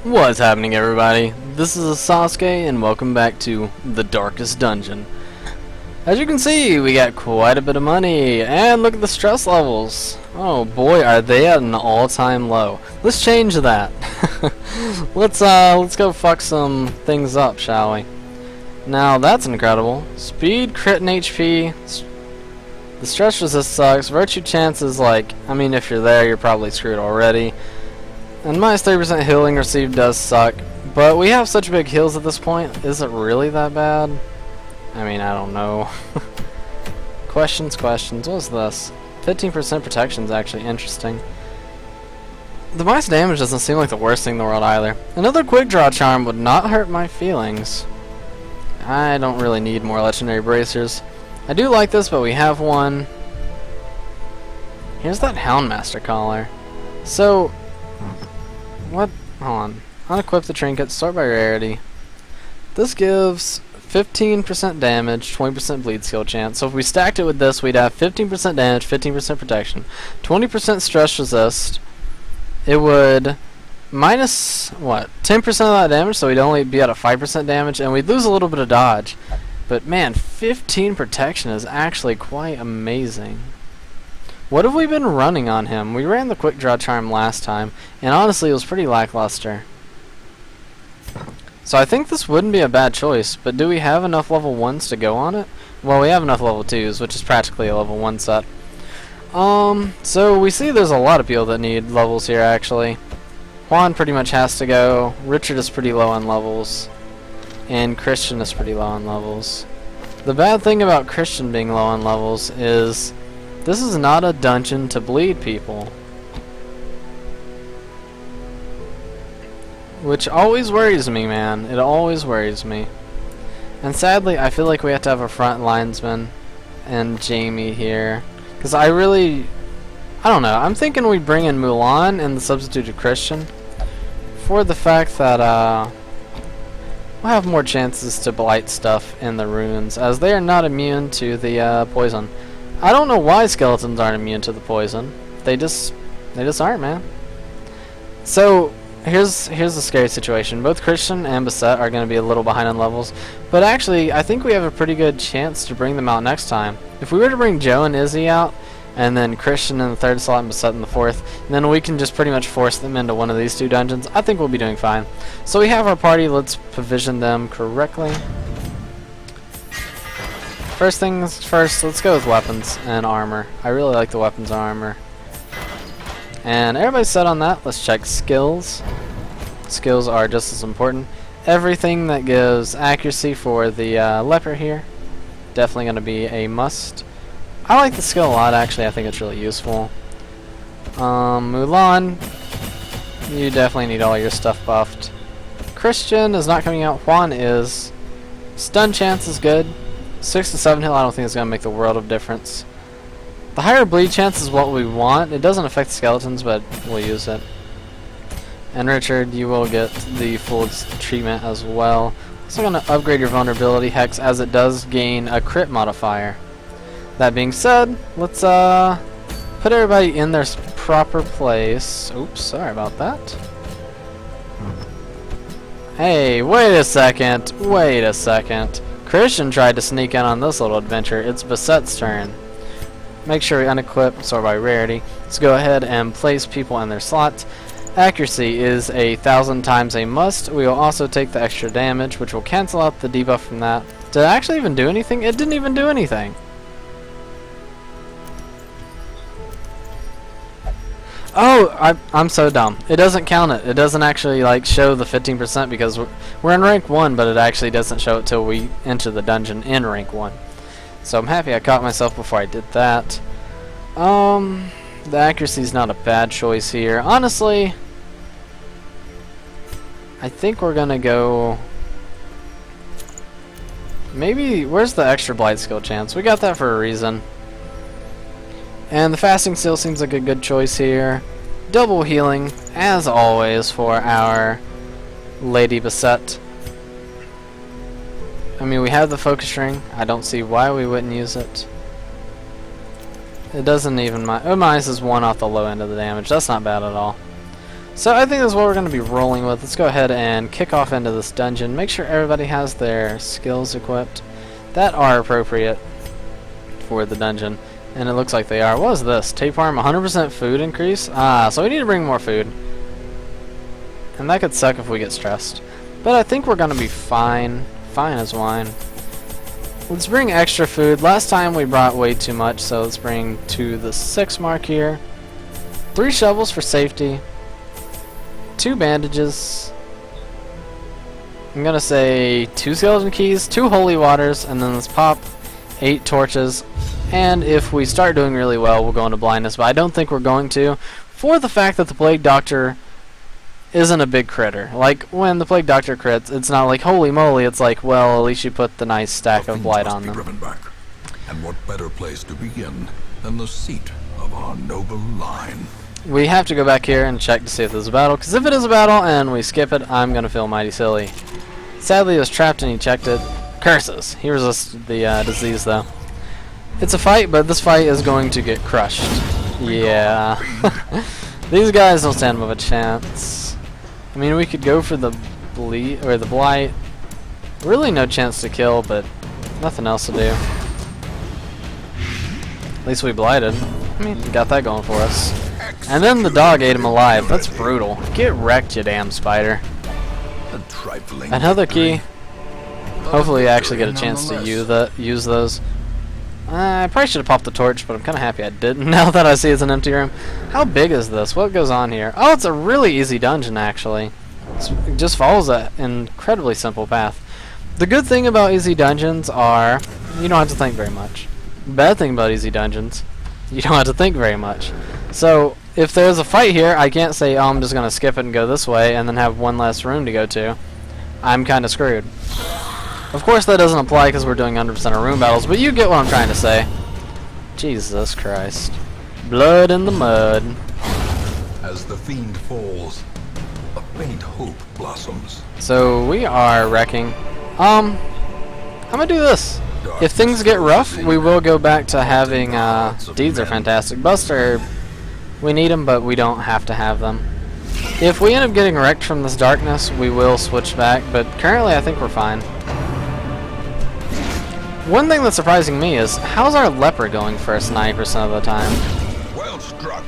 What's happening, everybody? This is Sasuke and welcome back to the Darkest Dungeon. As you can see, we got quite a bit of money, and look at the stress levels. Oh boy, are they at an all-time low. Let's change that. Let's go fuck some things up, shall we? Now that's incredible. Speed, crit, and HP. The stress resist sucks. Virtue chance is like, I mean, if you're there, you're probably screwed already. And minus 30% healing received does suck, but we have such big heals at this point. Is it really that bad? I mean, I don't know. Questions. What's this? 15% protection is actually interesting. The minus damage doesn't seem like the worst thing in the world either. Another quick draw charm would not hurt my feelings. I don't really need more legendary bracers. I do like this, but we have one. Here's that Houndmaster collar. So, what? Hold on. Unequip the trinket, sort by rarity. This gives 15% damage, 20% bleed skill chance. So if we stacked it with this, we'd have 15% damage, 15% protection, 20% stress resist. It would minus, what, 10% of that damage, so we'd only be at a 5% damage, and we'd lose a little bit of dodge. But man, 15 protection is actually quite amazing. What have we been running on him? We ran the quick draw charm last time, and honestly it was pretty lackluster. So I think this wouldn't be a bad choice, but do we have enough level 1s to go on it? Well, we have enough level 2s, which is practically a level 1 set. So we see there's a lot of people that need levels here actually. Juan pretty much has to go, Richard is pretty low on levels, and Christian is pretty low on levels. The bad thing about Christian being low on levels is this is not a dungeon to bleed people. Which always worries me, man. It always worries me. And sadly, I feel like we have to have a front linesman and Jamie here. Because I don't know. I'm thinking we bring in Mulan and the substituted Christian. For the fact that, we'll have more chances to blight stuff in the ruins, as they are not immune to the, poison. I don't know why skeletons aren't immune to the poison. They just aren't, man. So here's a scary situation. Both Christian and Basset are going to be a little behind on levels, but actually I think we have a pretty good chance to bring them out next time. If we were to bring Joe and Izzy out, and then Christian in the 3rd slot and Basset in the 4th, then we can just pretty much force them into one of these 2 dungeons. I think we'll be doing fine. So we have our party. Let's provision them correctly. First things first, let's go with weapons and armor. I really like the weapons and armor. And everybody's set on that. Let's check skills. Skills are just as important. Everything that gives accuracy for the leper here, definitely going to be a must. I like the skill a lot, actually. I think it's really useful. Mulan, you definitely need all your stuff buffed. Christian is not coming out. Juan is. Stun chance is good. 6 to 7 heal, I don't think it's going to make the world of difference. The higher bleed chance is what we want. It doesn't affect skeletons, but we'll use it. And Richard, you will get the full treatment as well. Also going to upgrade your vulnerability hex, as it does gain a crit modifier. That being said, let's put everybody in their proper place. Oops, sorry about that. Hey, wait a second. Christian tried to sneak in on this little adventure. It's Basset's turn. Make sure we unequip, sort by rarity. Let's go ahead and place people in their slots. Accuracy is 1,000 times a must. We will also take the extra damage, which will cancel out the debuff from that. Did it actually even do anything? It didn't even do anything. Oh, I'm so dumb. It doesn't count it. It doesn't actually like show the 15% because we're in rank 1, but it actually doesn't show it till we enter the dungeon in rank 1. So I'm happy I caught myself before I did that. The accuracy's not a bad choice here. Honestly, I think we're gonna go. Maybe where's the extra blight skill chance? We got that for a reason. And the fasting seal seems like a good choice here. Double healing, as always, for our Lady Basset. I mean, we have the focus ring. I don't see why we wouldn't use it. It doesn't even it minuses 1 off the low end of the damage. That's not bad at all. So I think that's what we're going to be rolling with. Let's go ahead and kick off into this dungeon. Make sure everybody has their skills equipped that are appropriate for the dungeon. And it looks like they are. What is this? Tapeworm, 100% food increase? Ah, so we need to bring more food. And that could suck if we get stressed. But I think we're going to be fine. Fine as wine. Let's bring extra food. Last time we brought way too much, so let's bring to the 6 mark here. 3 shovels for safety. 2 bandages. I'm going to say 2 skeleton keys, 2 holy waters, and then let's pop 8 torches. And if we start doing really well, we'll go into blindness, but I don't think we're going to, for the fact that the Plague Doctor isn't a big critter. Like, when the Plague Doctor crits, it's not like, holy moly, it's like, well, at least you put the nice stack of blight on them. Back. And what better place to begin than the seat of our noble line? We have to go back here and check to see if there's a battle, because if it is a battle and we skip it, I'm going to feel mighty silly. Sadly, he was trapped and he checked it. Curses. He resisted the disease, though. It's a fight, but this fight is going to get crushed. Yeah. These guys don't stand much of a chance. I mean, we could go for the bleed or the blight. Really no chance to kill, but nothing else to do. At least we blighted. I mean, got that going for us. And then the dog ate him alive. That's brutal. Get wrecked, you damn spider. Another key. Hopefully we actually get a chance to use those. I probably should have popped the torch, but I'm kind of happy I didn't now that I see it's an empty room. How big is this? What goes on here? Oh, it's a really easy dungeon, actually. It just follows an incredibly simple path. The good thing about easy dungeons are you don't have to think very much. Bad thing about easy dungeons, you don't have to think very much. So if there's a fight here, I can't say, oh, I'm just going to skip it and go this way and then have one less room to go to. I'm kind of screwed. Of course that doesn't apply because we're doing 100% of room battles, but you get what I'm trying to say. Jesus Christ. Blood in the mud. As the fiend falls, a faint hope blossoms. So we are wrecking. I'm gonna do this. If things get rough, we will go back to having, deeds are fantastic. Buster, we need them, but we don't have to have them. If we end up getting wrecked from this darkness, we will switch back, but currently I think we're fine. One thing that's surprising me is, how's our leper going first 90% of the time? Well struck.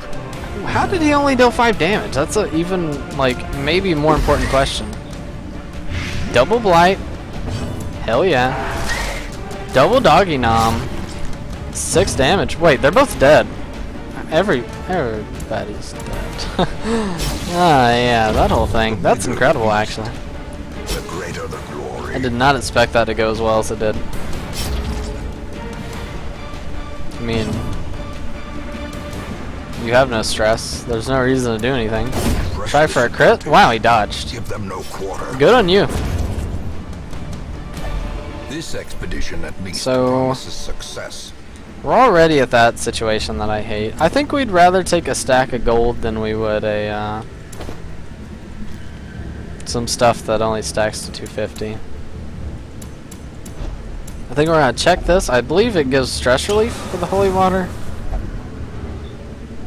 How did he only deal 5 damage? That's a even, like, maybe more important question. Double blight. Hell yeah. Double doggy nom. 6 damage. Wait, they're both dead. Everybody's dead. Ah, yeah, that whole thing. That's incredible, actually. The greater the glory. I did not expect that to go as well as it did. I mean, you have no stress. There's no reason to do anything. Try for a crit? Wow, he dodged. Give them no quarter. Good on you. This expedition at least promises success. We're already at that situation that I hate. I think we'd rather take a stack of gold than we would a some stuff that only stacks to 250. I think we're gonna check this. I believe it gives stress relief for the holy water.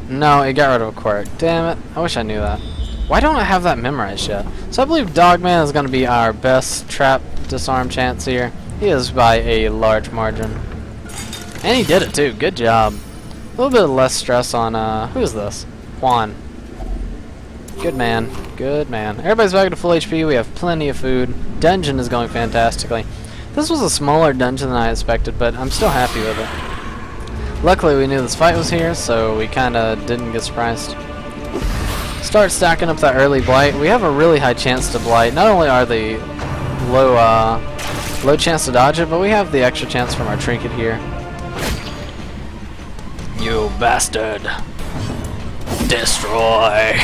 No, it got rid of a quirk. Damn it. I wish I knew that. Why don't I have that memorized yet? So I believe Dogman is gonna be our best trap disarm chance here. He is by a large margin. And he did it too. Good job. A little bit less stress on, who is this? Juan. Good man. Good man. Everybody's back to full HP. We have plenty of food. Dungeon is going fantastically. This was a smaller dungeon than I expected, but I'm still happy with it. Luckily, we knew this fight was here, so we kind of didn't get surprised. Start stacking up that early blight. We have a really high chance to blight. Not only are they low chance to dodge it, but we have the extra chance from our trinket here. You bastard! Destroy!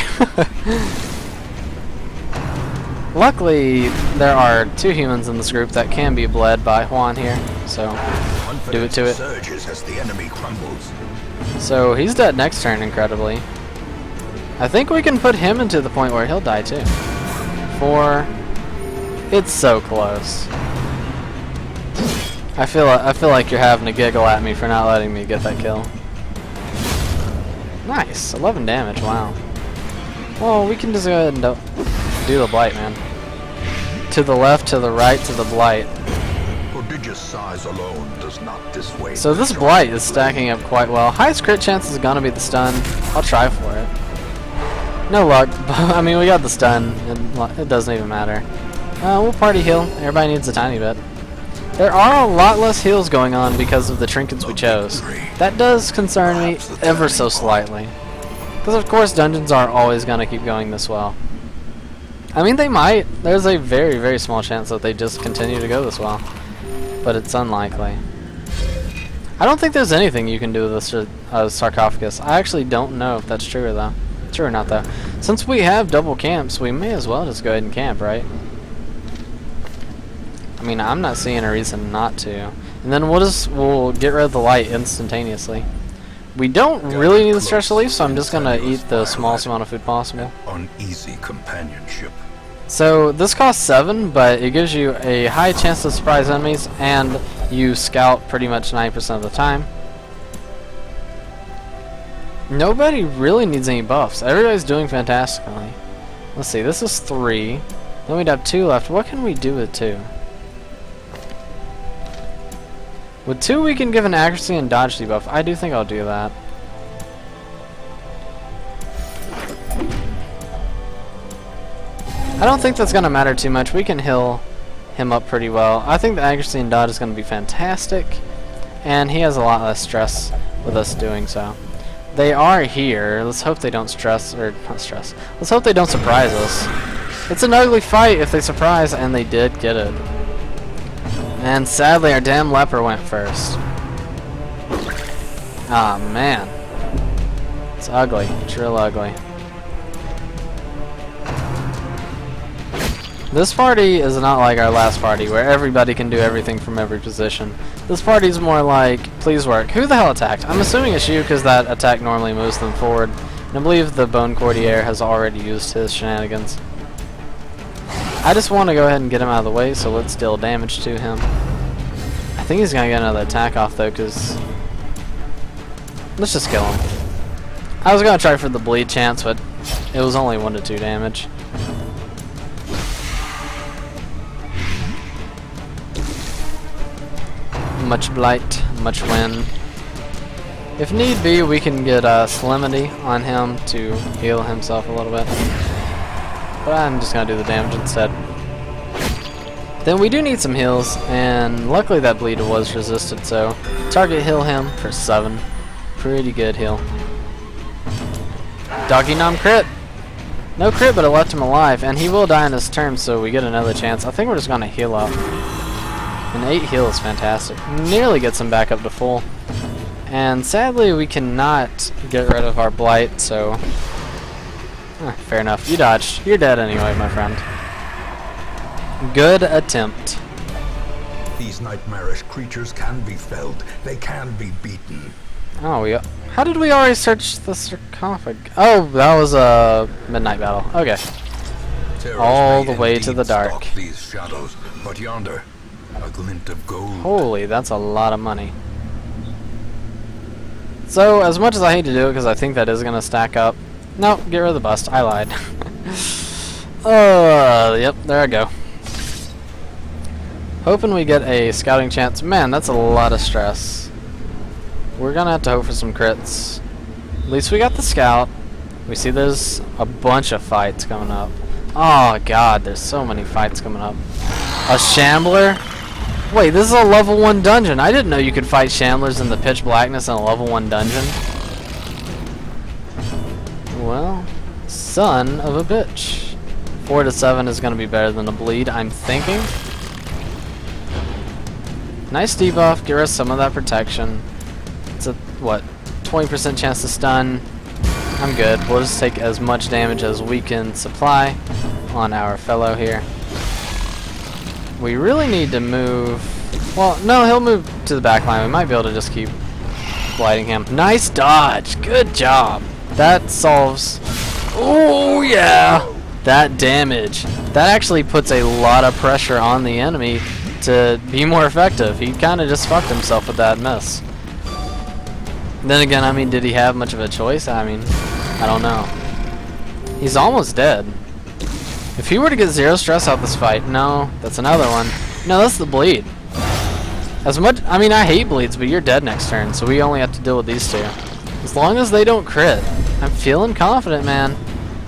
Luckily, there are 2 humans in this group that can be bled by Juan here, so do it to it. Surges as the enemy crumbles. So he's dead next turn, incredibly. I think we can put him into the point where he'll die too. 4. It's so close. I feel like you're having to giggle at me for not letting me get that kill. Nice, 11 damage. Wow. Well, we can just go ahead and do the blight, man. To the left, to the right, to the blight. Prodigious size alone does not dissuade. So this blight is stacking up quite well. Highest crit chance is gonna be the stun. I'll try for it. No luck, but I mean, we got the stun. It doesn't even matter. We'll party heal. Everybody needs a tiny bit. There are a lot less heals going on because of the trinkets we chose. That does concern me ever so slightly. Because of course dungeons aren't always going to keep going this well. I mean, they might. There's a very, very small chance that they just continue to go this well. But it's unlikely. I don't think there's anything you can do with this sarcophagus. I actually don't know if that's true or though. True or not though. Since we have double camps, we may as well just go ahead and camp, right? I mean, I'm not seeing a reason not to. And then we'll get rid of the light instantaneously. We don't really need the stress relief, so I'm just gonna eat the smallest amount of food possible. Uneasy companionship. So this costs 7, but it gives you a high chance to surprise enemies, and you scout pretty much 9% of the time. Nobody really needs any buffs. Everybody's doing fantastically. Let's see, this is 3. Then we'd have 2 left. What can we do with 2? With 2 we can give an accuracy and dodge debuff. I do think I'll do that. I don't think that's going to matter too much. We can heal him up pretty well. I think the accuracy and dodge is going to be fantastic. And he has a lot less stress with us doing so. They are here. Let's hope they don't stress, or not stress. Let's hope they don't surprise us. It's an ugly fight if they surprise, and they did get it. And sadly, our damn leper went first. Ah, man. It's ugly. It's real ugly. This party is not like our last party, where everybody can do everything from every position. This party is more like, please work. Who the hell attacked? I'm assuming it's you, because that attack normally moves them forward. And I believe the Bone Courtier has already used his shenanigans. I just want to go ahead and get him out of the way, so let's deal damage to him. I think he's going to get another attack off, though, because... let's just kill him. I was going to try for the bleed chance, but it was only 1 to 2 damage. Much blight, much win. If need be, we can get Salinity on him to heal himself a little bit. But I'm just going to do the damage instead. Then we do need some heals, and luckily that bleed was resisted, so target heal him for 7. Pretty good heal. Doggy nom crit! No crit, but it left him alive, and he will die in his turn, so we get another chance. I think we're just going to heal up. An 8 heal is fantastic. Nearly gets him back up to full. And sadly, we cannot get rid of our blight, so... fair enough. You dodged. You're dead anyway, my friend. Good attempt. These nightmarish creatures can be felled. They can be beaten. Oh, how did we already search the sarcophagus? Oh, that was a midnight battle. Okay. All the way to the dark. These shadows, but yonder, a glint of gold. Holy, that's a lot of money. So, as much as I hate to do it, because I think that is going to stack up. No, get rid of the bust. I lied. Yep, there I go. Hoping we get a scouting chance. Man, that's a lot of stress. We're going to have to hope for some crits. At least we got the scout. We see there's a bunch of fights coming up. Oh, God, there's so many fights coming up. A Shambler? Wait, this is a level 1 dungeon. I didn't know you could fight Shamblers in the pitch blackness in a level 1 dungeon. Well, son of a bitch. 4 to 7 is going to be better than a bleed, I'm thinking. Nice debuff, give us some of that protection. It's a, what, 20% chance to stun. I'm good. We'll just take as much damage as we can supply on our fellow here. We really need to move... well, no, he'll move to the back line. We might be able to just keep gliding him. Nice dodge! Good job! That solves... oh, yeah! That damage. That actually puts a lot of pressure on the enemy to be more effective. He kind of just fucked himself with that miss. Then again, I mean, did he have much of a choice? I mean, I don't know. He's almost dead. If he were to get 0 stress out this fight, no, that's another one. No, that's the bleed. As much, I mean, I hate bleeds, but you're dead next turn, so we only have to deal with these two. As long as they don't crit, I'm feeling confident, man.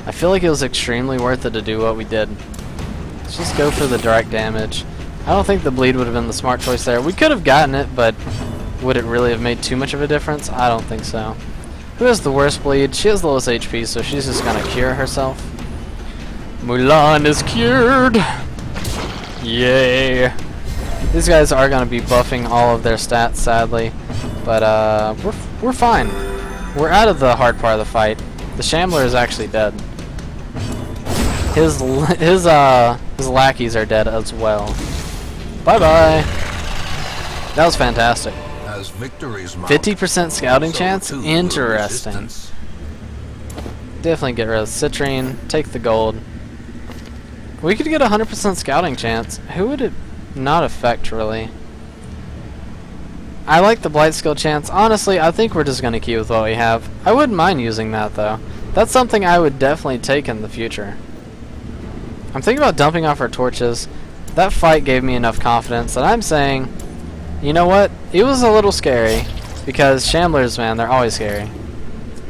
I feel like it was extremely worth it to do what we did. Let's just go for the direct damage. I don't think the bleed would have been the smart choice there. We could have gotten it, but would it really have made too much of a difference? I don't think so. Who has the worst bleed? She has the lowest HP, so she's just gonna cure herself. Mulan is cured! Yay! These guys are gonna be buffing all of their stats, sadly, but we're fine. We're out of the hard part of the fight. The Shambler is actually dead. His lackeys are dead as well. Bye bye. That was fantastic. As victories mount, 50% scouting so chance? too will Interesting. resistance. Definitely get rid of Citrine, take the gold. We could get 100% scouting chance. Who would it not affect, really? I like the Blight skill chance. Honestly, I think we're just going to keep with what we have. I wouldn't mind using that, though. That's something I would definitely take in the future. I'm thinking about dumping off our torches. That fight gave me enough confidence that I'm saying, you know what? It was a little scary, because Shamblers, man, they're always scary.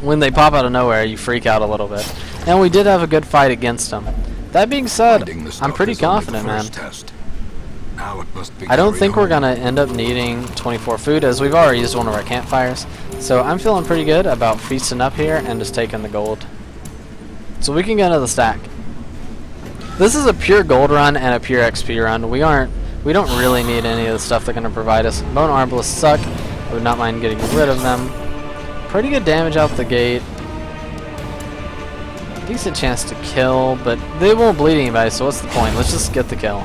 When they pop out of nowhere, you freak out a little bit. And we did have a good fight against them. That being said, I'm pretty confident, man. Now it must be I don't think we're carried going to end up needing 24 food, as we've already used one of our campfires. So I'm feeling pretty good about feasting up here and just taking the gold. So we can get into the stack. This is a pure gold run and a pure XP run. We don't really need any of the stuff they're going to provide us. Bone Arbalists suck. I would not mind getting rid of them. Pretty good damage out the gate. Decent chance to kill, but they won't bleed anybody, so what's the point? Let's just get the kill.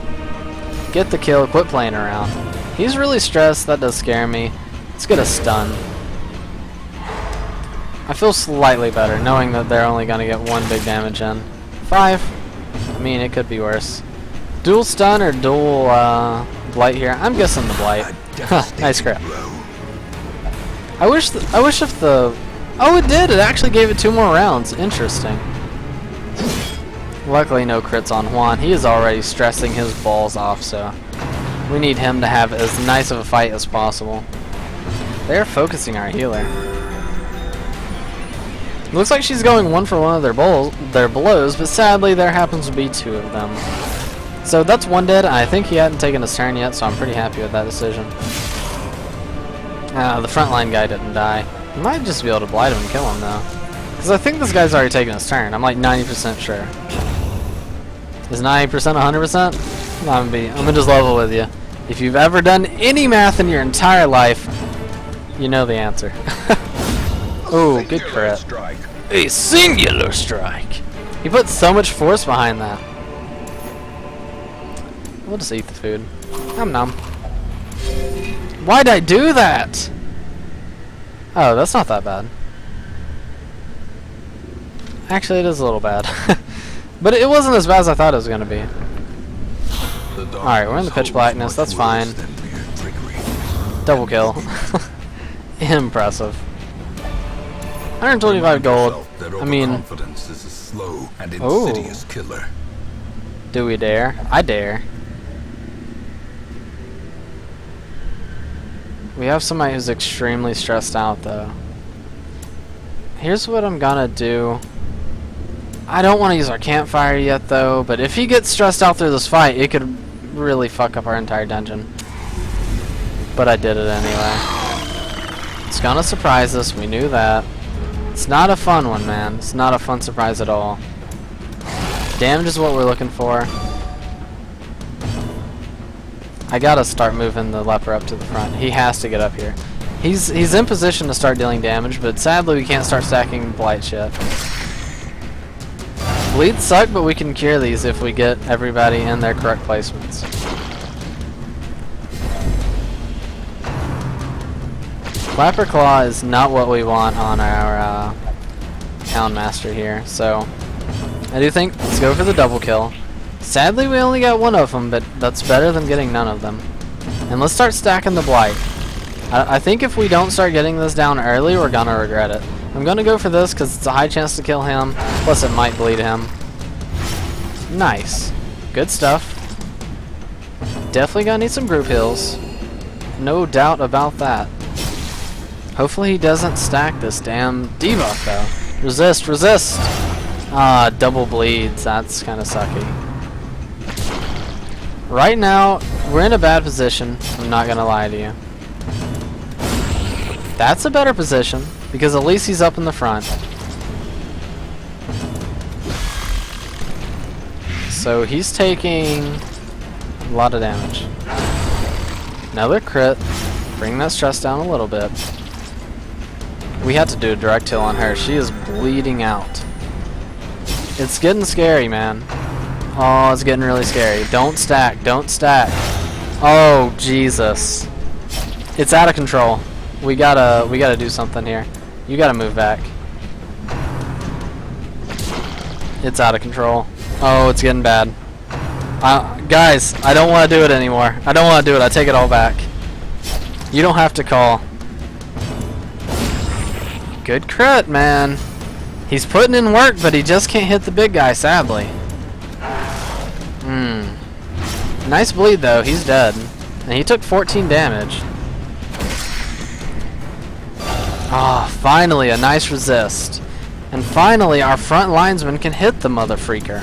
Get the kill, quit playing around. He's really stressed, that does scare me. Let's get a stun. I feel slightly better, knowing that they're only going to get 1 big damage in. 5. I mean, it could be worse. Dual stun or dual blight here? I'm guessing the blight. Nice crap. I wish if the... Oh, it did! It actually gave it 2 more rounds. Interesting. Luckily, no crits on Juan. He is already stressing his balls off, so we need him to have as nice of a fight as possible. They're focusing our healer. Looks like she's going 1 for 1 of their blows, but sadly, there happens to be 2 of them. So that's 1 dead. I think he hadn't taken his turn yet, so I'm pretty happy with that decision. The frontline guy didn't die. You might just be able to blight him and kill him, though. Because I think this guy's already taken his turn. I'm like 90% sure. Is 90% 100%? I'm gonna just level with you. If you've ever done any math in your entire life, you know the answer. Oh, good crit. strike. A singular strike. He put so much force behind that. We'll just eat the food. Nom nom. Why'd I do that? Oh, that's not that bad. Actually, it is a little bad. But it wasn't as bad as I thought it was going to be. Alright, we're in the pitch blackness. That's fine. Double kill. Impressive. 125 gold. I mean... Oh. Do we dare? I dare. We have somebody who's extremely stressed out, though. Here's what I'm gonna do. I don't want to use our campfire yet, though, but if he gets stressed out through this fight, it could really fuck up our entire dungeon. But I did it anyway. It's gonna surprise us, we knew that. It's not a fun one, man. It's not a fun surprise at all. Damage is what we're looking for. I gotta start moving the leper up to the front. He has to get up here. He's in position to start dealing damage, but sadly we can't start stacking blight shit. Bleeds suck, but we can cure these if we get everybody in their correct placements. Clapper Claw is not what we want on our Hound Master here, so I do think let's go for the double kill. Sadly, we only got 1 of them, but that's better than getting none of them. And let's start stacking the blight. I think if we don't start getting this down early, we're gonna regret it. I'm gonna go for this because it's a high chance to kill him. Plus it might bleed him. Nice. Good stuff. Definitely gonna need some group heals. No doubt about that. Hopefully he doesn't stack this damn debuff though. Resist, resist! Ah, double bleeds. That's kind of sucky. Right now, we're in a bad position. I'm not gonna lie to you. That's a better position, because at least he's up in the front. So he's taking a lot of damage. Another crit. Bring that stress down a little bit. We had to do a direct heal on her. She is bleeding out. It's getting scary, man. Oh, it's getting really scary. Don't stack. Don't stack. Oh, Jesus. It's out of control. We gotta do something here. You gotta move back. It's out of control. Oh, it's getting bad. Guys, I don't want to do it anymore. I don't want to do it. I take it all back. You don't have to call. Good crit, man. He's putting in work, but he just can't hit the big guy, sadly. Nice bleed, though. He's dead. And he took 14 damage. Ah, finally a nice resist. And finally our front linesman can hit the mother freaker.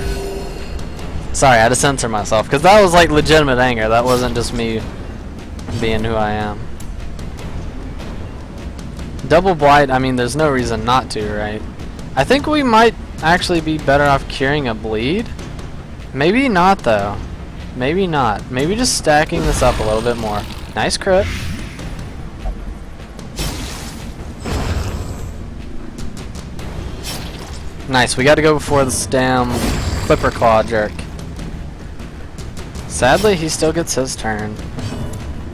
Sorry, I had to censor myself, because that was like legitimate anger. That wasn't just me being who I am. Double blight, I mean, there's no reason not to, right? I think we might actually be better off curing a bleed. Maybe not, though. Maybe not. Maybe just stacking this up a little bit more. Nice crit. Nice, we gotta go before this damn Clipper Claw jerk. Sadly, he still gets his turn.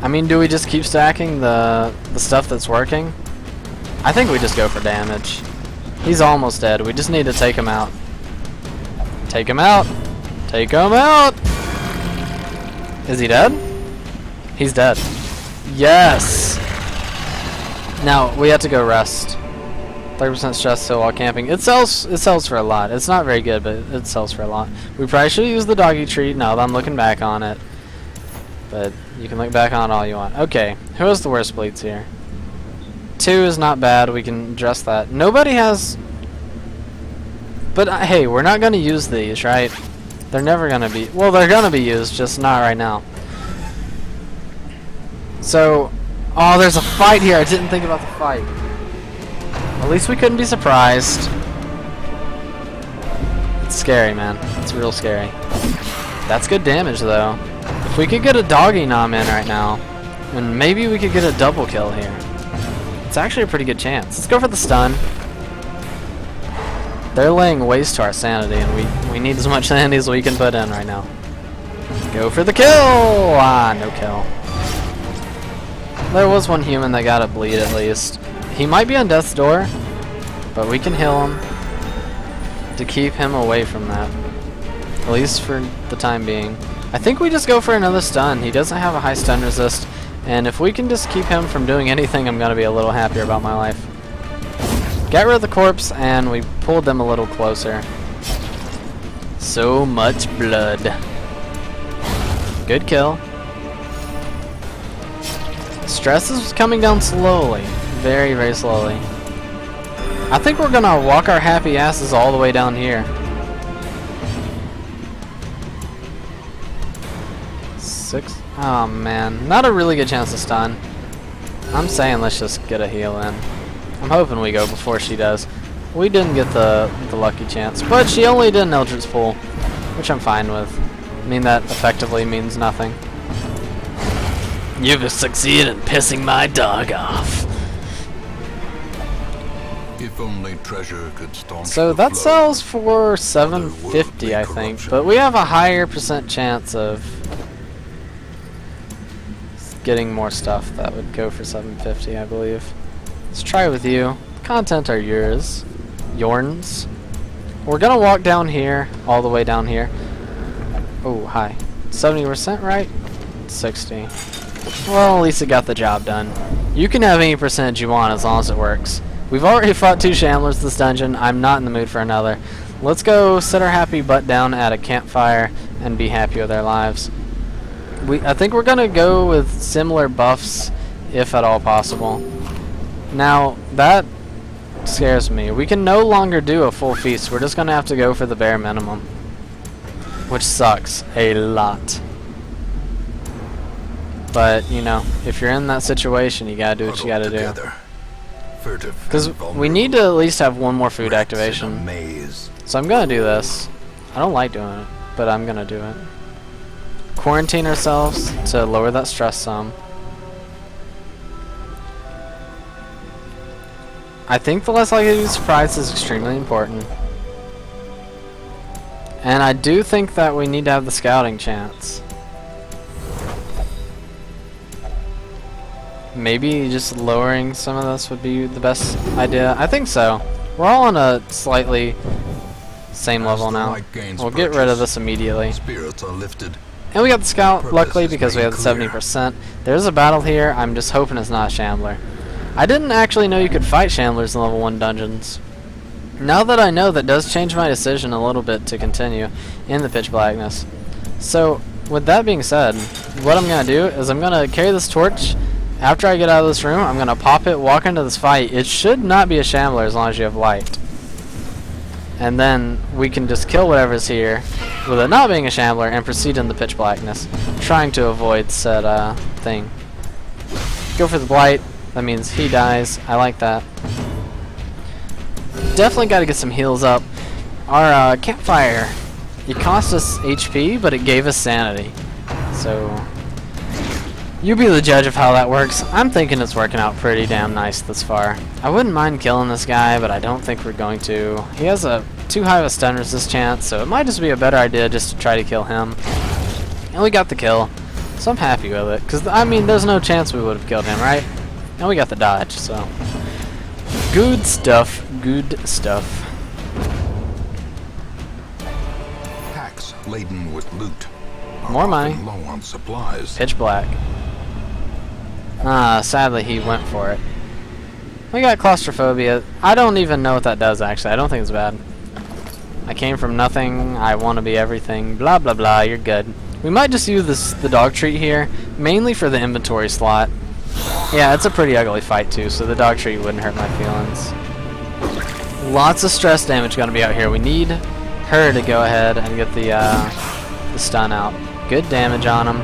I mean, do we just keep stacking the stuff that's working? I think we just go for damage. He's almost dead. We just need to take him out. Take him out! Take him out! Is he dead? He's dead. Yes! Now, we have to go rest. 30% stress still while camping. It sells for a lot. It's not very good, but it sells for a lot. We probably should use the doggy treat now that I'm looking back on it. But you can look back on it all you want. Okay, who has the worst bleeds here? 2 is not bad. We can address that. Nobody has... But hey, we're not going to use these, right? They're never going to be... Well, they're going to be used, just not right now. So... Oh, there's a fight here. I didn't think about the fight. At least we couldn't be surprised. It's scary, man. It's real scary. That's good damage, though. If we could get a doggy nom in right now, and maybe we could get a double kill here. It's actually a pretty good chance. Let's go for the stun. They're laying waste to our sanity, and we need as much sanity as we can put in right now. Go for the kill! Ah, no kill. There was one human that got a bleed at least. He might be on death's door, but we can heal him to keep him away from that. At least for the time being. I think we just go for another stun. He doesn't have a high stun resist, and if we can just keep him from doing anything, I'm going to be a little happier about my life. Get rid of the corpse, and we pulled them a little closer. So much blood. Good kill. Stress is coming down slowly. Very, very slowly. I think we're gonna walk our happy asses all the way down here. 6. Oh man, not a really good chance to stun. I'm saying let's just get a heal in. I'm hoping we go before she does. We didn't get the lucky chance, but she only did an Eldritch Pull, which I'm fine with. I mean, that effectively means nothing. You've succeeded in pissing my dog off. If only treasure could staunch So the that flow, sells for 750, I think, corruption. but we have a higher % chance of getting more stuff that would go for 750, I believe. Let's try with you. Content are yours. Yorns. We're gonna walk down here, all the way down here. Oh, hi. 70%, right? 60. Well, at least it got the job done. You can have any percentage you want as long as it works. We've already fought 2 Shamblers this dungeon. I'm not in the mood for another. Let's go sit our happy butt down at a campfire and be happy with our lives. I think we're going to go with similar buffs, if at all possible. Now, that scares me. We can no longer do a full feast. We're just going to have to go for the bare minimum, which sucks a lot. But, you know, if you're in that situation, you gotta do what you gotta do. Because we need to at least have 1 more food activation. So I'm gonna do this. I don't like doing it, but I'm gonna do it. Quarantine ourselves to lower that stress some. I think the less likely to be surprised is extremely important. And I do think that we need to have the scouting chance. Maybe just lowering some of this would be the best idea. I think so. We're all on a slightly same level now. We'll get rid of this immediately. Spirits are lifted. And we got the scout, luckily, because we have the 70%. There's a battle here. I'm just hoping it's not a Shambler. I didn't actually know you could fight Shamblers in level 1 dungeons. Now that I know, that does change my decision a little bit to continue in the pitch blackness. So, with that being said, what I'm going to do is I'm going to carry this torch. After I get out of this room, I'm going to pop it, walk into this fight. It should not be a Shambler as long as you have light. And then we can just kill whatever's here with it not being a Shambler and proceed in the pitch blackness, trying to avoid said thing. Go for the blight. That means he dies. I like that. Definitely got to get some heals up. Our campfire, it cost us HP, but it gave us sanity. So you be the judge of how that works. I'm thinking it's working out pretty damn nice this far. I wouldn't mind killing this guy, but I don't think we're going to. He has a too high of a stun resist chance, so it might just be a better idea just to try to kill him. And we got the kill, so I'm happy with it. Because, I mean, there's no chance we would have killed him, right? And we got the dodge, so good stuff, good stuff. Packs laden with loot. More money. Low on supplies. Pitch black. Sadly he went for it. We got claustrophobia. I don't even know what that does, actually. I don't think it's bad. I came from nothing. I want to be everything. Blah, blah, blah. You're good. We might just use the dog treat here, mainly for the inventory slot. Yeah, it's a pretty ugly fight, too, so the dog treat wouldn't hurt my feelings. Lots of stress damage going to be out here. We need her to go ahead and get the stun out. Good damage on him.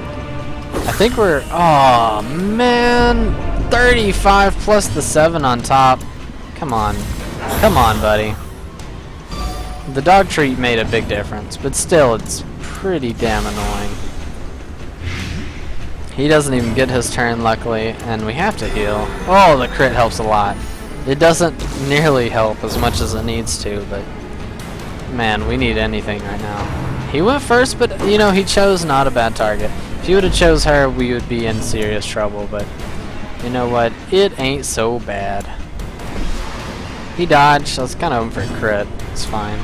I think we're... Oh, man. 35 plus the 7 on top. Come on. Come on, buddy. The dog treat made a big difference, but still, it's pretty damn annoying. He doesn't even get his turn, luckily, and we have to heal. Oh, the crit helps a lot. It doesn't nearly help as much as it needs to, but... Man, we need anything right now. He went first, but, you know, he chose not a bad target. If he would have chose her, we would be in serious trouble, but... You know what? It ain't so bad. He dodged, so it's kind of hoping for a crit. It's fine.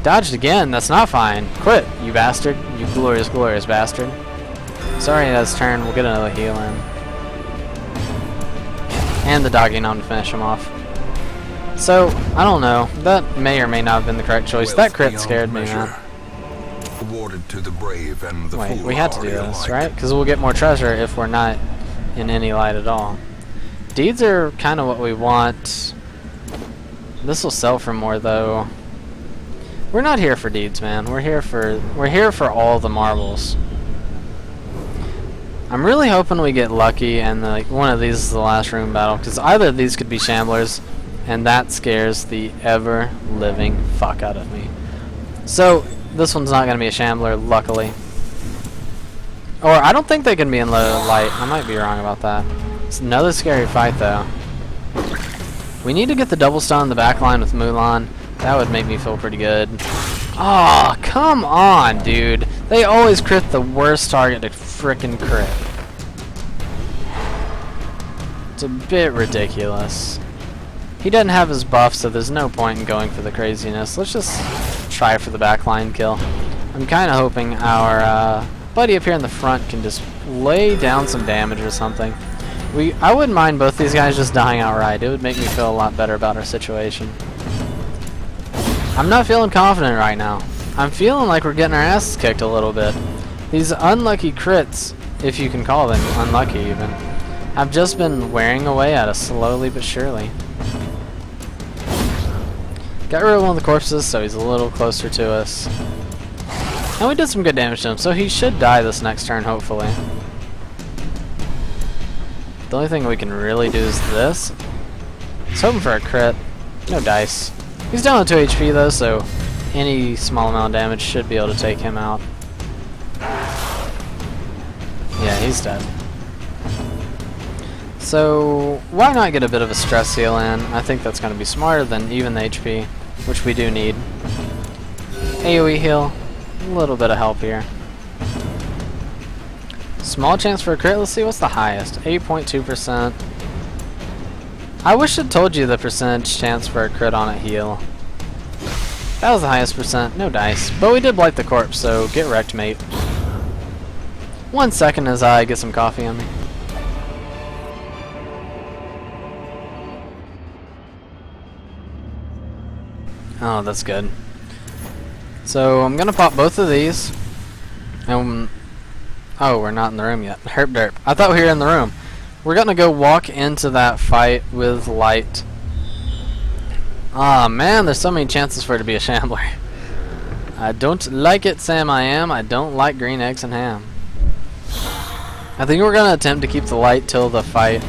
Dodged again. That's not fine. Quit, you bastard. You glorious, glorious bastard. Sorry, that's turn. We'll get another heal in. And the dogging on to finish him off. So, I don't know. That may or may not have been the correct choice. That crit scared me, man. Awarded to the brave and the Wait, we had to do this, right? Because we'll get more treasure if we're not in any light at all. Deeds are kind of what we want. This will sell for more, though. We're not here for deeds, man. We're here for all the marbles. I'm really hoping we get lucky and like one of these is the last room battle, because either of these could be Shamblers, and that scares the ever-living fuck out of me. So this one's not going to be a Shambler, luckily. Or I don't think they can be in low light. I might be wrong about that. It's another scary fight, though. We need to get the double stun in the back line with Mulan. That would make me feel pretty good. Aw, oh, come on, dude. They always crit the worst target to frickin' crit. It's a bit ridiculous. He doesn't have his buff, so there's no point in going for the craziness. Let's just try for the backline kill. I'm kind of hoping our buddy up here in the front can just lay down some damage or something. I wouldn't mind both these guys just dying outright. It would make me feel a lot better about our situation. I'm not feeling confident right now. I'm feeling like we're getting our asses kicked a little bit. These unlucky crits, if you can call them unlucky even, have just been wearing away at us slowly but surely. Got rid of one of the corpses, so he's a little closer to us. And we did some good damage to him, so he should die this next turn, hopefully. The only thing we can really do is this. He's hoping for a crit. No dice. He's down to 2 HP though, so any small amount of damage should be able to take him out. Yeah, he's dead. So why not get a bit of a stress heal in? I think that's going to be smarter than even the HP, which we do need. AoE heal. A little bit of help here. Small chance for a crit. Let's see what's the highest. 8.2%. I wish it told you the percentage chance for a crit on a heal. That was the highest percent. No dice. But we did blight the corpse, so get wrecked, mate. 1 second as I get some coffee on me. Oh, that's good. So I'm gonna pop both of these. And oh, we're not in the room yet. Herp derp. I thought we were in the room. We're gonna go walk into that fight with light. Ah, man, there's so many chances for it to be a Shambler. I don't like it, Sam. I don't like green eggs and ham. I think we're gonna attempt to keep the light till the fight.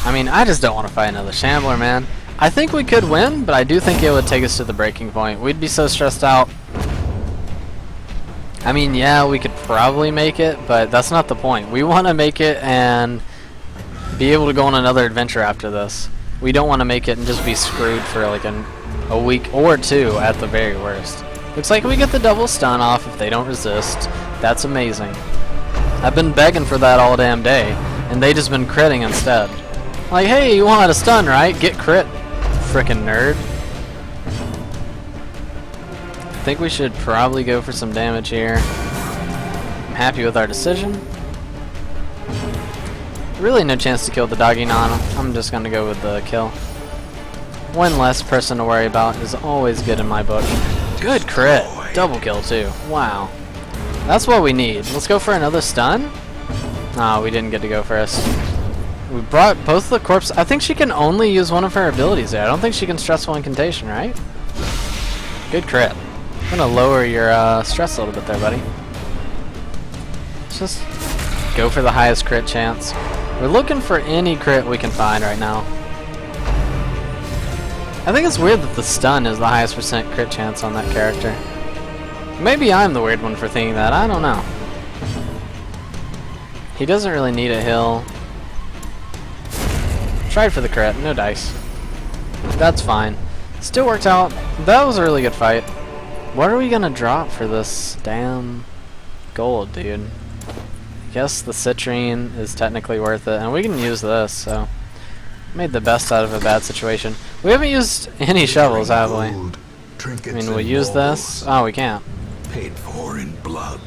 I mean, I just don't want to fight another Shambler, man. I think we could win, but I do think it would take us to the breaking point. We'd be so stressed out. I mean, yeah, we could probably make it, but that's not the point. We want to make it and be able to go on another adventure after this. We don't want to make it and just be screwed for like a week or two at the very worst. Looks like we get the double stun off if they don't resist. That's amazing. I've been begging for that all damn day, and they just been critting instead. Like, hey, you wanted a stun, right? Get crit, frickin' nerd. I think we should probably go for some damage here. I'm happy with our decision. Really no chance to kill the doggy non. I'm just gonna go with the kill. One less person to worry about is always good in my book. Good crit. Double kill too. Wow. That's what we need. Let's go for another stun. Oh, we didn't get to go first. We brought both the corpse. I think she can only use one of her abilities there. I don't think she can stressful incantation, right? Good crit. I'm gonna lower your stress a little bit there, buddy. Let's just go for the highest crit chance. We're looking for any crit we can find right now. I think it's weird that the stun is the highest percent crit chance on that character. Maybe I'm the weird one for thinking that. I don't know. He doesn't really need a heal. Tried for the crit. No dice. That's fine. Still worked out. That was a really good fight. What are we gonna drop for this damn gold, dude? I guess the citrine is technically worth it, and we can use this, so made the best out of a bad situation. We haven't used any shovels, have we? I mean, we'll use this. Oh, we can't. Paid for in blood.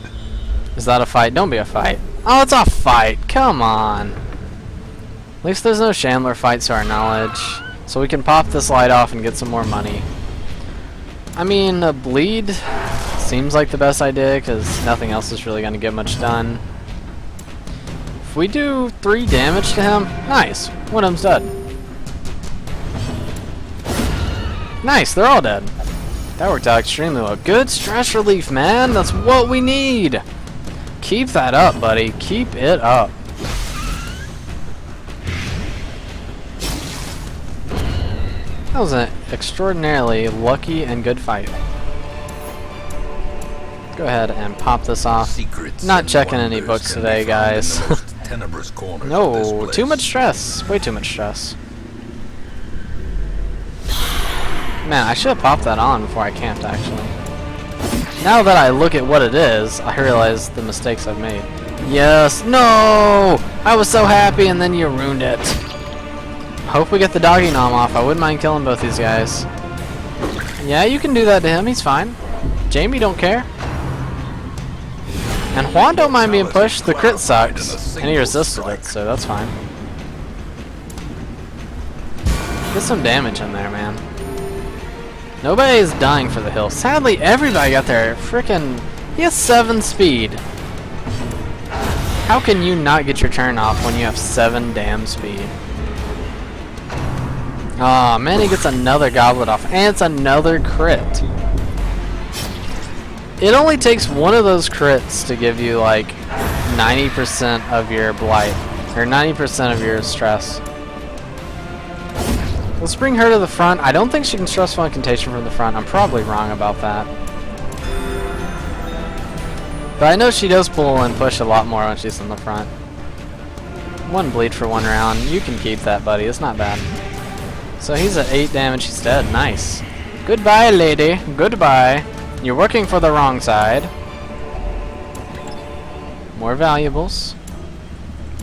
Is that a fight? Don't be a fight. Oh, it's a fight. Come on. At least there's no Shambler fights to our knowledge, so we can pop this light off and get some more money. I mean, a bleed seems like the best idea because nothing else is really going to get much done. If we do 3 damage to him, nice. One of them's dead. Nice, they're all dead. That worked out extremely well. Good stress relief, man. That's what we need. Keep that up, buddy. Keep it up. That was an extraordinarily lucky and good fight. Go ahead and pop this off. Not checking any books today, guys. No, too much stress. Way too much stress. Man, I should have popped that on before I camped, actually. Now that I look at what it is, I realize the mistakes I've made. Yes, no! I was so happy and then you ruined it. Hope we get the doggy nom off. I wouldn't mind killing both these guys. Yeah, you can do that to him. He's fine. Jamie don't care. And Juan don't mind being pushed. The crit sucks, and he resisted it, so that's fine. Get some damage in there, man. Nobody's dying for the hill. Sadly, everybody got there. Frickin', he has 7 speed. How can you not get your turn off when you have 7 damn speed? Aw, oh, man, he gets another goblet off, and it's another crit. It only takes one of those crits to give you like 90% of your blight, or 90% of your stress. Let's bring her to the front. I don't think she can stressful incantation from the front. I'm probably wrong about that. But I know she does pull and push a lot more when she's in the front. 1 bleed for 1 round. You can keep that, buddy. It's not bad. So he's at 8 damage. He's dead. Nice. Goodbye, lady. Goodbye. You're working for the wrong side. More valuables.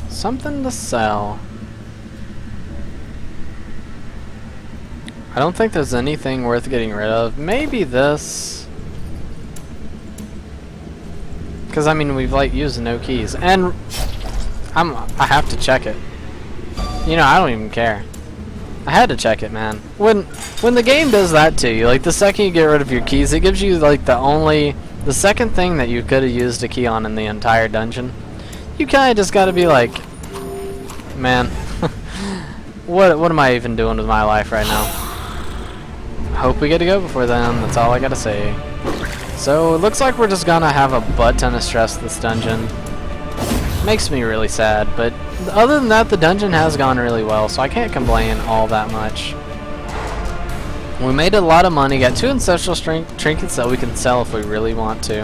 Something to sell. I don't think there's anything worth getting rid of. Maybe this. Because, I mean, we've, like, used no keys. And I have to check it. You know, I don't even care. I had to check it, man. When the game does that to you, like, the second you get rid of your keys, it gives you, like, the second thing that you could have used a key on in the entire dungeon. You kind of just got to be like, man, what am I even doing with my life right now? Hope we get to go before then. That's all I gotta say. So it looks like we're just gonna have a butt ton of stress this dungeon. Makes me really sad, but other than that, the dungeon has gone really well, so I can't complain all that much. We made a lot of money, got 2 ancestral trinkets that we can sell if we really want to.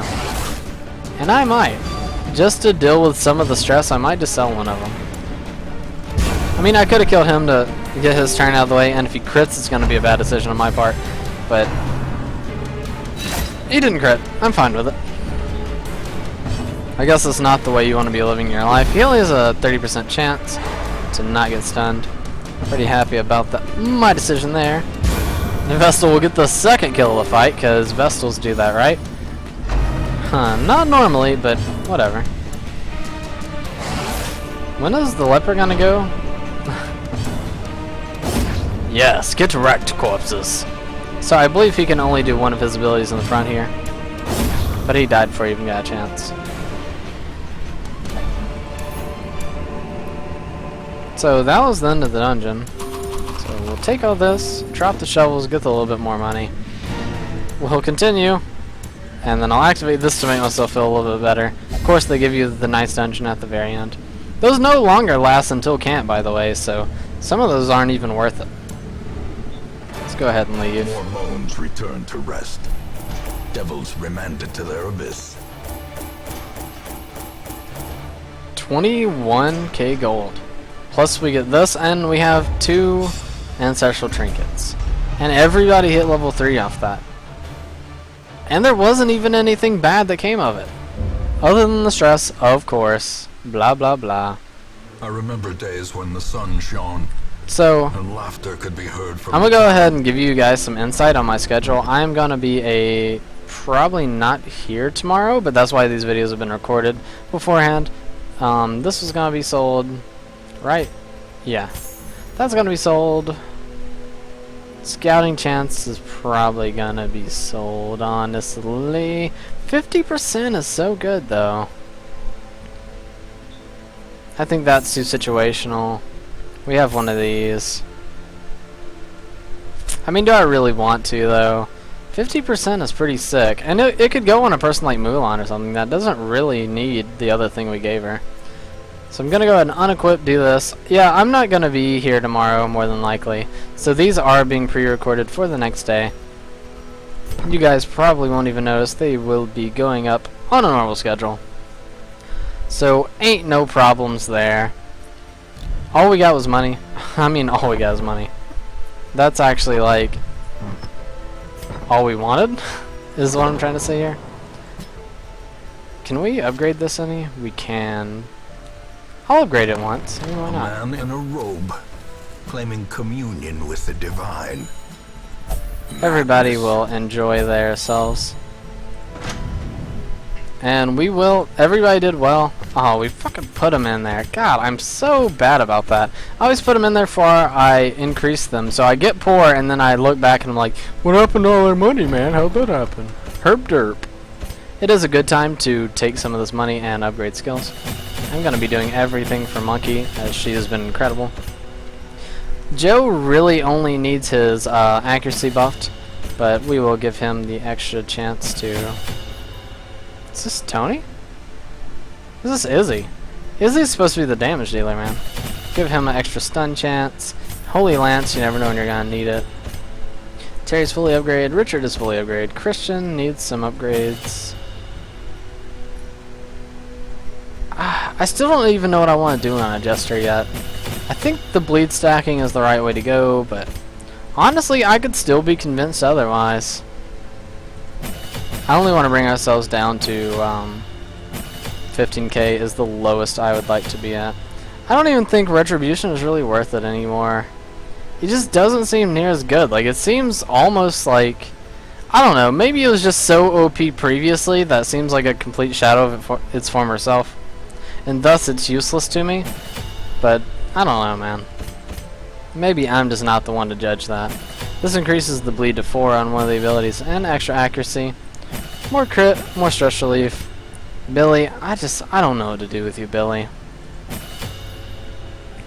And I might. Just to deal with some of the stress, I might just sell one of them. I mean, I could have killed him to get his turn out of the way, and if he crits, it's going to be a bad decision on my part. But he didn't crit. I'm fine with it. I guess it's not the way you want to be living your life. He only has a 30% chance to not get stunned. Pretty happy about that. My decision there. And Vestal will get the second kill of the fight, because Vestals do that, right? Huh, not normally, but whatever. When is the leper gonna go? Yes, get wrecked, corpses. So I believe he can only do one of his abilities in the front here. But he died before he even got a chance. So that was the end of the dungeon. So we'll take all this, drop the shovels, get a little bit more money. We'll continue, and then I'll activate this to make myself feel a little bit better. Of course, they give you the nice dungeon at the very end. Those no longer last until camp, by the way, so some of those aren't even worth it. Let's go ahead and leave. More moans return to rest. Devils remanded to their abyss. 21k gold. Plus we get this, and we have 2 ancestral trinkets. And everybody hit level 3 off that. And there wasn't even anything bad that came of it. Other than the stress, of course. Blah, blah, blah. I remember days when the sun shone So, and laughter could be heard from I'm going to go ahead and give you guys some insight on my schedule. I am going to be probably not here tomorrow, but that's why these videos have been recorded beforehand. This was going to be sold, right? Yeah. That's going to be sold. Scouting chance is probably going to be sold, honestly. 50% is so good, though. I think that's too situational. We have one of these. I mean, do I really want to, though? 50% is pretty sick. And it could go on a person like Mulan or something that doesn't really need the other thing we gave her. So I'm going to go ahead and unequip, do this. Yeah, I'm not going to be here tomorrow, more than likely. So these are being pre-recorded for the next day. You guys probably won't even notice. They will be going up on a normal schedule. So, ain't no problems there. All we got was money. I mean, all we got is money. That's actually, like, all we wanted, is what I'm trying to say here. Can we upgrade this any? We can. I'll upgrade it once. I mean, why a not? man in a robe, claiming communion with the divine. Everybody will enjoy themselves. And we will, everybody did well. Oh, we fucking put them in there. God, I'm so bad about that. I always put them in there before I increase them. So I get poor and then I look back and I'm like, what happened to all our money, man? How'd that happen? Herp derp. It is a good time to take some of this money and upgrade skills. I'm going to be doing everything for Monkey, as she has been incredible. Joe really only needs his accuracy buffed, but we will give him the extra chance to... Is this Tony? Is this Izzy? Izzy's supposed to be the damage dealer, man. Give him an extra stun chance. Holy Lance, you never know when you're going to need it. Terry's fully upgraded. Richard is fully upgraded. Christian needs some upgrades. I still don't even know what I want to do on a Jester yet. I think the bleed stacking is the right way to go, but honestly, I could still be convinced otherwise. I only want to bring ourselves down to 15k is the lowest I would like to be at. I don't even think Retribution is really worth it anymore. It just doesn't seem near as good. Like, it seems almost like, I don't know, maybe it was just so OP previously that seems like a complete shadow of its former self. And thus it's useless to me. But, I don't know, man. Maybe I'm just not the one to judge that. This increases the bleed to 4 on one of the abilities and extra accuracy. More crit, more stress relief. Billy, I don't know what to do with you, Billy.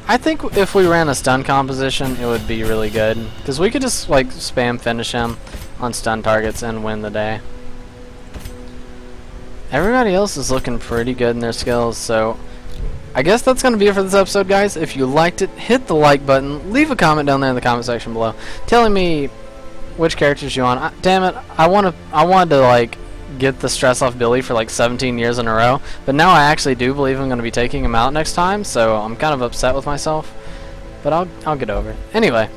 I think if we ran a stun composition, it would be really good. Because we could just, like, spam finish him on stun targets and win the day. Everybody else is looking pretty good in their skills, so I guess that's going to be it for this episode, guys. If you liked it, hit the like button. Leave a comment down there in the comment section below telling me which characters you want. Damn it, I wanted to, like, get the stress off Billy for like 17 years in a row, but now I actually do believe I'm going to be taking him out next time, so I'm kind of upset with myself, but I'll get over it. Anyway,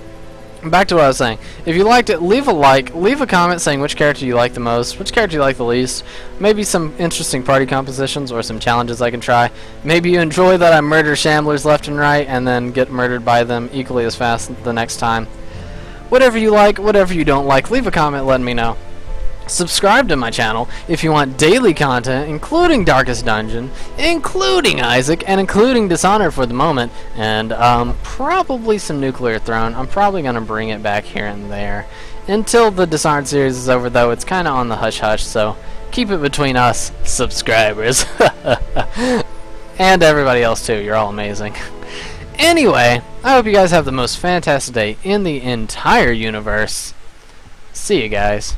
back to what I was saying. If you liked it, leave a like, leave a comment saying which character you like the most, which character you like the least, maybe some interesting party compositions or some challenges I can try. Maybe you enjoy that I murder Shamblers left and right and then get murdered by them equally as fast the next time. Whatever you like, whatever you don't like, leave a comment letting me know. Subscribe to my channel if you want daily content, including Darkest Dungeon, including Isaac, and including Dishonored for the moment, and probably some Nuclear Throne. I'm probably going to bring it back here and there. Until the Dishonored series is over, though, it's kind of on the hush-hush, so keep it between us, subscribers. And everybody else, too. You're all amazing. Anyway, I hope you guys have the most fantastic day in the entire universe. See you guys.